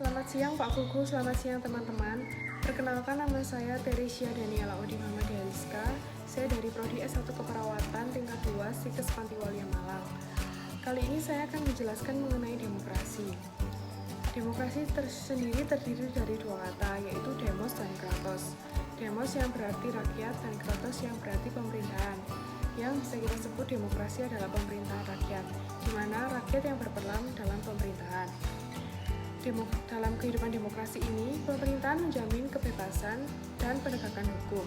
Selamat siang Pak Kuku, selamat siang teman-teman. Perkenalkan, nama saya Teresia Daniela Odi Muhammadiyah Rizka. Saya dari Prodi S1 Keperawatan tingkat 2 Sikes Pantiwalia Malang. Kali ini saya akan menjelaskan mengenai demokrasi. Demokrasi sendiri terdiri dari dua kata, yaitu demos dan kratos. Demos yang berarti rakyat dan kratos yang berarti pemerintahan. Yang bisa kita sebut demokrasi adalah pemerintahan rakyat, di mana rakyat yang berperan dalam pemerintahan. Dalam kehidupan demokrasi ini, pemerintahan menjamin kebebasan dan penegakan hukum.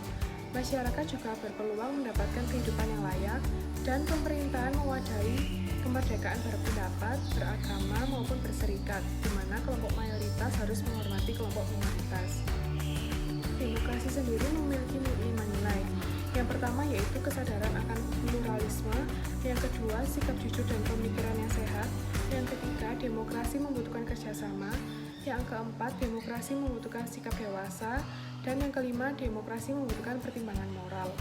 Masyarakat juga berpeluang mendapatkan kehidupan yang layak, dan pemerintahan mewadahi kemerdekaan berpendapat, beragama, maupun berserikat, di mana kelompok mayoritas harus menghormati kelompok minoritas. Demokrasi sendiri memiliki 5 nilai. Yang pertama yaitu kesadaran akan pluralisme, yang kedua sikap jujur dan pemikiran yang sehat, yang ketiga demokrasi membutuhkan kerjasama, yang keempat demokrasi membutuhkan sikap dewasa, dan yang kelima demokrasi membutuhkan pertimbangan moral.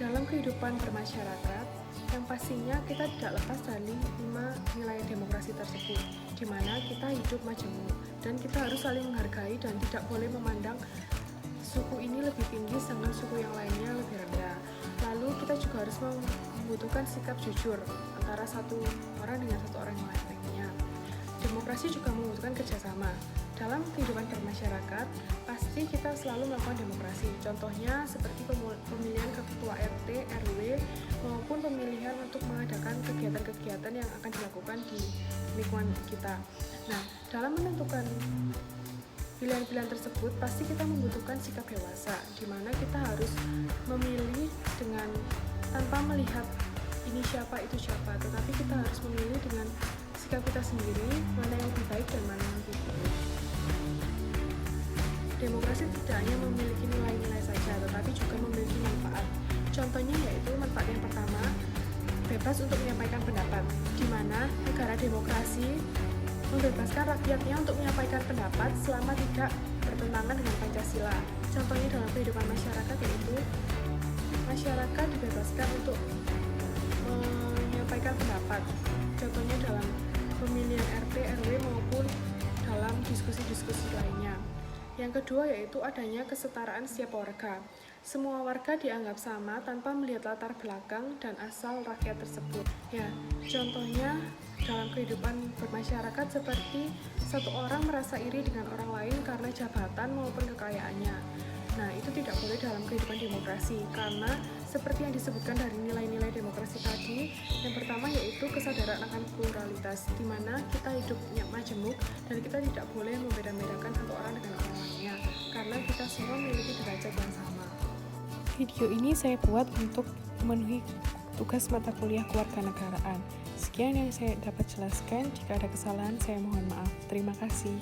Dalam kehidupan bermasyarakat, yang pastinya kita tidak lepas dari 5 nilai demokrasi tersebut, di mana kita hidup majemuk dan kita harus saling menghargai dan tidak boleh memandang suku ini lebih tinggi sedangkan suku yang lainnya lebih rendah. Lalu kita juga harus membutuhkan sikap jujur antara satu orang dengan satu orang yang lainnya. Demokrasi juga membutuhkan kerjasama. Dalam kehidupan bermasyarakat, pasti kita selalu melakukan demokrasi. Contohnya seperti pemilihan ketua RT, RW, maupun pemilihan untuk mengadakan kegiatan-kegiatan yang akan dilakukan di lingkungan kita. Nah, dalam menentukan pilihan-pilihan tersebut, pasti kita membutuhkan sikap dewasa, di mana kita harus memilih dengan tanpa melihat ini siapa, itu siapa, tetapi kita harus memilih dengan sikap kita sendiri, mana yang lebih baik dan mana yang lebih buruk. Demokrasi tidak hanya memiliki nilai-nilai saja, tetapi juga memiliki manfaat. Contohnya yaitu manfaat yang pertama, bebas untuk menyampaikan pendapat, di mana negara demokrasi membebaskan rakyatnya untuk menyampaikan pendapat selama tidak bertentangan dengan Pancasila. Contohnya dalam kehidupan masyarakat yaitu masyarakat dibebaskan untuk menyampaikan pendapat. Contohnya dalam pemilihan RT, RW maupun dalam diskusi-diskusi lainnya. Yang kedua yaitu adanya kesetaraan setiap warga. Semua warga dianggap sama tanpa melihat latar belakang dan asal rakyat tersebut. Ya, contohnya dalam kehidupan bermasyarakat seperti satu orang merasa iri dengan orang lain karena jabatan maupun kekayaannya. Nah, itu tidak boleh dalam kehidupan demokrasi, karena seperti yang disebutkan dari nilai-nilai demokrasi tadi, yang pertama yaitu kesadaran akan pluralitas, di mana kita hidupnya majemuk dan kita tidak boleh membeda-bedakan satu orang dengan orang lainnya, karena kita semua memiliki derajat yang sama. Video ini saya buat untuk memenuhi tugas mata kuliah kewarganegaraan. Sekian yang saya dapat jelaskan, jika ada kesalahan saya mohon maaf. Terima kasih.